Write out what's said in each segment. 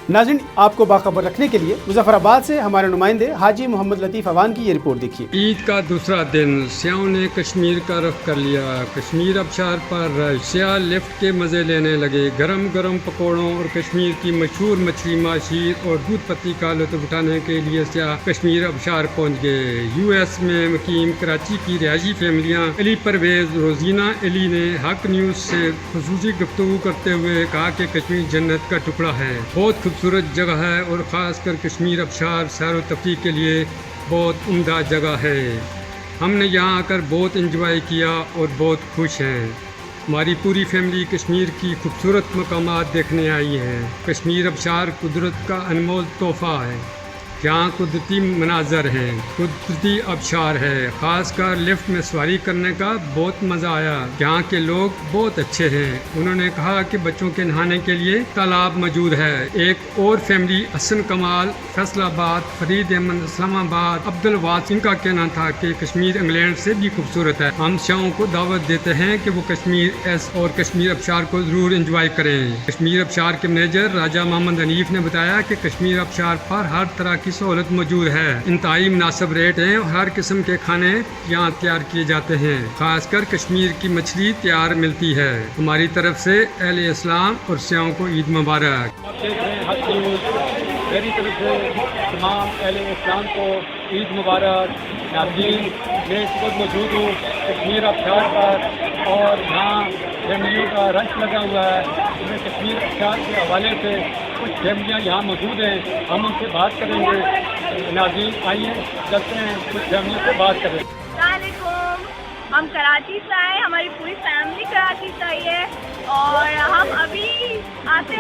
ناظرین، آپ کو باخبر رکھنے کے لیے مظفر آباد سے ہمارے نمائندے حاجی محمد لطیف اوان کی یہ رپورٹ دیکھیے۔ عید کا دوسرا دن سیاحوں نے کشمیر کا رخ کر لیا۔ کشمیر ابشار پر سیاح لفٹ کے مزے لینے لگے۔ گرم گرم پکوڑوں اور کشمیر کی مشہور مچھلی ماشیر اور دودھ پتی کا لطف اٹھانے کے لیے سیاح کشمیر ابشار پہنچ گئے۔ یو ایس میں مقیم کراچی کی رہائشی فیملیاں علی پرویز روزینہ علی نے حق نیوز سے خصوصی گفتگو کرتے ہوئے کہا کہ کشمیر جنت کا ٹکڑا ہے، بہت خوبصورت جگہ ہے اور خاص کر کشمیر ابشار سیر و تفریح کے لیے بہت عمدہ جگہ ہے۔ ہم نے یہاں آ کر بہت انجوائے کیا اور بہت خوش ہیں۔ ہماری پوری فیملی کشمیر کی خوبصورت مقامات دیکھنے آئی ہے۔ کشمیر ابشار قدرت کا انمول تحفہ ہے۔ یہاں قدرتی مناظر ہیں، قدرتی ابشار ہے، خاص کر لفٹ میں سواری کرنے کا بہت مزہ آیا۔ یہاں کے لوگ بہت اچھے ہیں۔ انہوں نے کہا کہ بچوں کے نہانے کے لیے تالاب موجود ہے۔ ایک اور فیملی حسن کمال فیصل آباد، فرید احمد اسلام آباد، عبد الواس، ان کا کہنا تھا کہ کشمیر انگلینڈ سے بھی خوبصورت ہے۔ ہم سیاحوں کو دعوت دیتے ہیں کہ وہ کشمیر اور کشمیر ابشار کو ضرور انجوائے کریں۔ کشمیر ابشار کے مینیجر راجہ محمد حنیف نے بتایا کہ کشمیر ابشار پر ہر طرح کی سہولت موجود ہے، انتہائی مناسب ریٹ ہیں اور ہر قسم کے کھانے یہاں تیار کیے جاتے ہیں، خاص کر کشمیر کی مچھلی تیار ملتی ہے۔ ہماری طرف سے اہل اسلام اور سیاحوں کو عید مبارک۔ میری طرف سے تمام اہل اسلام کو عید مبارک۔ ناظرین، میں اس وقت موجود ہوں کشمیر ابشار پر اور یہاں فیملیوں کا رش لگا ہوا ہے۔ میں کشمیر ابشار کے حوالے سے کچھ فیملیاں یہاں موجود ہیں، ہم ان سے بات کریں گے۔ ناظرین آئیے چلتے ہیں، کچھ فیملیوں سے بات کریں۔ السلام علیکم، ہم کراچی سے آئے، ہماری پوری فیملی کراچی سے آئی ہے اور ہم ابھی آتے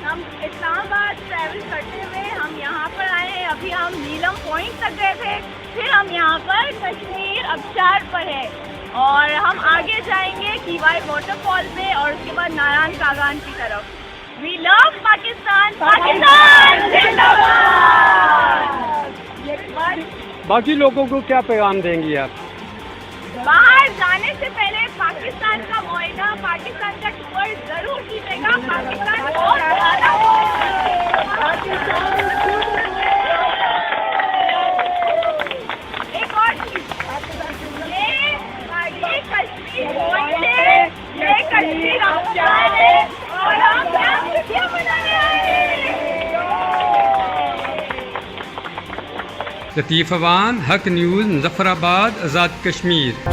ہم اسلام آباد ٹریول کرتے ہوئے ہم یہاں پر آئے ہیں۔ ابھی ہم نیلم پوائنٹ تک گئے تھے، پھر ہم یہاں پر کشمیر ابشار پر ہے اور ہم آگے جائیں گے کیوائی واٹر فال پہ اور اس کے بعد ناران کاغان کی طرف۔ وی لو پاکستان، پاکستان زندہ باد۔ باقی لوگوں کو کیا پیغام دیں گی آپ؟ باہر جانے سے پہلے پاکستان کا معاہدہ، پاکستان کا ٹور ضرور کیجیے گا۔ پاکستان بہت زیادہ ایک اور چیز، یہ کشمیر پوائنٹ ہے، یہ کشمیر ابشار ہے اور ہم یہاں خوشیاں منانے آئے ہیں۔ لطیف اوان، حق نیوز، مظفر آباد، آزاد کشمیر۔